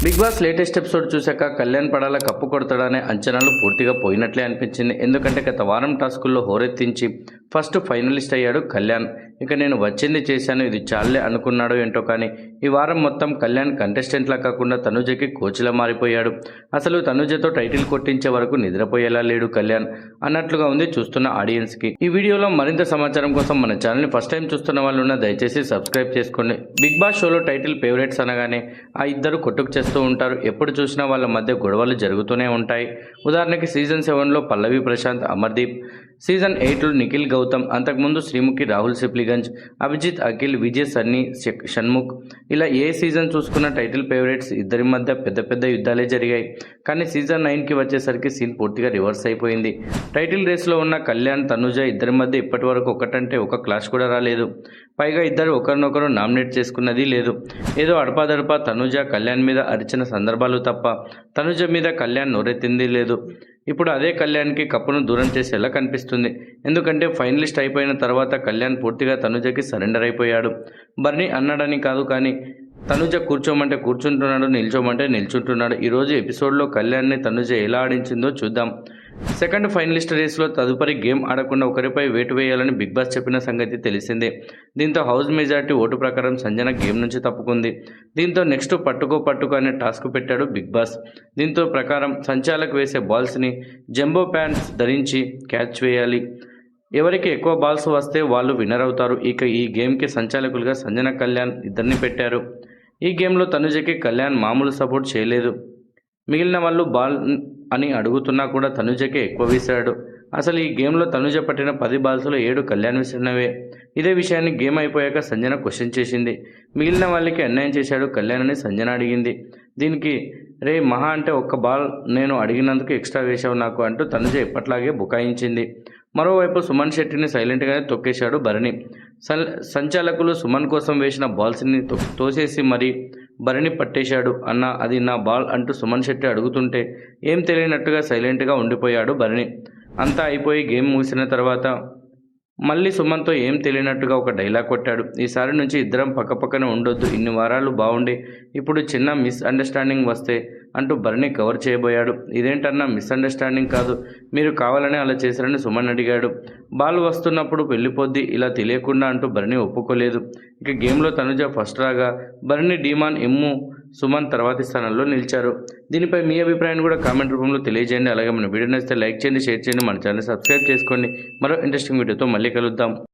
Big boss latest episode చూశాక Kalyan Padala cup కొడతాడనే అంచనాలు పూర్తిగా పోయినట్లే అనిపించింది. ఎందుకంటే గత వారం టాస్కుల్లో హోరెత్తించి ఫస్ట్ ఫైనలిస్ట్ అయ్యాడు కళ్యాణ్. ఇక నేను వచ్చింది చేశాను, ఇది చాలే అనుకున్నాడు ఏంటో కానీ ఈ వారం మొత్తం కళ్యాణ్ కంటెస్టెంట్లా కాకుండా తనుజకి కోచ్లా మారిపోయాడు. అసలు తనుజతో టైటిల్ కొట్టించే వరకు నిద్రపోయేలా లేడు కళ్యాణ్ అన్నట్లుగా ఉంది చూస్తున్న ఆడియన్స్కి. ఈ వీడియోలో మరింత సమాచారం కోసం మన ఛానల్ని ఫస్ట్ టైం చూస్తున్న వాళ్ళు దయచేసి సబ్స్క్రైబ్ చేసుకోండి. బిగ్ బాస్ షోలో టైటిల్ ఫేవరెట్స్ అనగానే ఆ ఇద్దరు కొట్టుకు చేస్తూ ఉంటారు. ఎప్పుడు చూసినా వాళ్ళ మధ్య గొడవలు జరుగుతూనే ఉంటాయి. ఉదాహరణకి సీజన్ 7లో పల్లవి ప్రశాంత్ అమర్దీప్, సీజన్ 8లో నిఖిల్ గౌతమ్, అంతకుముందు శ్రీముఖి రాహుల్ సిప్లిగంజ్, అభిజిత్ అఖిల్, విజయ్ సన్నీ షణ్ముఖ్, ఇలా ఏ సీజన్ చూసుకున్న టైటిల్ ఫేవరెట్స్ ఇద్దరి మధ్య పెద్ద పెద్ద యుద్ధాలే జరిగాయి. కానీ సీజన్ 9కి వచ్చేసరికి సీన్ పూర్తిగా రివర్స్ అయిపోయింది. టైటిల్ రేస్లో ఉన్న కళ్యాణ్ తనుజ ఇద్దరి మధ్య ఇప్పటి వరకు ఒకటంటే ఒక క్లాష్ కూడా రాలేదు. పైగా ఇద్దరు ఒకరినొకరు నామినేట్ చేసుకున్నది లేదు. ఏదో అడపాదడపా తనుజ కళ్యాణ్ మీద అరిచిన సందర్భాలు తప్ప తనుజ మీద కళ్యాణ్ నోరెత్తింది లేదు. ఇప్పుడు అదే కళ్యాణ్కి కప్పును దూరం చేసేలా కనిపిస్తుంది. ఎందుకంటే ఫైనలిస్ట్ అయిపోయిన తర్వాత కళ్యాణ్ పూర్తిగా తనుజకి సరెండర్ అయిపోయాడు. బర్నీ అన్నాడని కాదు, కానీ తనుజ కూర్చోమంటే కూర్చుంటున్నాడు, నిల్చోమంటే నిల్చుంటున్నాడు. ఈరోజు ఎపిసోడ్లో కళ్యాణ్ని తనుజ ఎలా ఆడించిందో చూద్దాం. సెకండ్ ఫైనలిస్ట్ రేస్లో తదుపరి గేమ్ ఆడకుండా ఒకరిపై వేటు వేయాలని బిగ్ బాస్ చెప్పిన సంగతి తెలిసిందే. దీంతో హౌస్ మెజారిటీ ఓటు ప్రకారం సంజన గేమ్ నుంచి తప్పుకుంది. దీంతో నెక్స్ట్ పట్టుకో అనే టాస్క్ పెట్టాడు బిగ్ బాస్. దీంతో ప్రకారం సంచాలకు వేసే బాల్స్ని జంబో ప్యాంట్స్ ధరించి క్యాచ్ వేయాలి. ఎవరికి ఎక్కువ బాల్స్ వస్తే వాళ్ళు విన్నర్ అవుతారు. ఇక ఈ గేమ్కి సంచాలకులుగా సంజన, కళ్యాణ్ ఇద్దరిని పెట్టారు. ఈ గేమ్లో తనుజకి కళ్యాణ్ మామూలు సపోర్ట్ చేయలేదు. మిగిలిన వాళ్ళు బాల్ అని అడుగుతున్నా కూడా తనుజకే ఎక్కువ విసిరాడు. అసలు ఈ గేమ్లో తనుజ పట్టిన 10 బాల్స్లో 7 కళ్యాణ్ విసిరినవే. ఇదే విషయాన్ని గేమ్ అయిపోయాక సంజన క్వశ్చన్ చేసింది. మిగిలిన వాళ్ళకి అన్యాయం చేశాడు కళ్యాణ్ అని సంజన అడిగింది. దీనికి రే మహా అంటే ఒక్క బాల్ నేను అడిగినందుకు ఎక్స్ట్రా వేశావు నాకు అంటూ తనుజ ఎప్పట్లాగే బుకాయించింది. మరోవైపు సుమన్ శెట్టిని సైలెంట్గానే తొక్కేశాడు భరణి. సంచాలకులు సుమన్ కోసం వేసిన బాల్స్ని తోసేసి మరీ భరణి పట్టేశాడు. అన్న అది నా బాల్ అంటూ సుమన్ శెట్టి అడుగుతుంటే ఏం తెలియనట్టుగా సైలెంట్గా ఉండిపోయాడు భరణి. అంతా అయిపోయి గేమ్ ముగిసిన తర్వాత మళ్ళీ సుమన్తో ఏం తెలియనట్టుగా ఒక డైలాగ్ కొట్టాడు. ఈసారి నుంచి ఇద్దరం పక్కపక్కనే ఉండొద్దు, ఇన్ని వారాలు బాగుండి ఇప్పుడు చిన్న మిస్అండర్స్టాండింగ్ వస్తే అంటూ భరణి కవర్ చేయబోయాడు. ఇదేంటన్నా మిస్అండర్స్టాండింగ్ కాదు, మీరు కావాలని అలా చేశారని సుమన్ అడిగాడు. బాల్ వస్తున్నప్పుడు వెళ్ళిపోద్ది ఇలా తెలియకుండా అంటూ భరణి ఒప్పుకోలేదు. ఇక గేమ్లో తనుజ ఫస్ట్ రాగా భరణి, డీమాన్, ఎమ్ము, సుమన్ తర్వాతి స్థానంలో నిలిచారు. దీనిపై మీ అభిప్రాయాన్ని కూడా కామెంట్ రూపంలో తెలియజేయండి. అలాగే మన వీడియో నచ్చితే లైక్ చేయండి, షేర్ చేయండి, మన ఛానల్ సబ్స్క్రైబ్ చేసుకోండి. మరో ఇంట్రెస్టింగ్ వీడియోతో మళ్ళీ కలుద్దాం.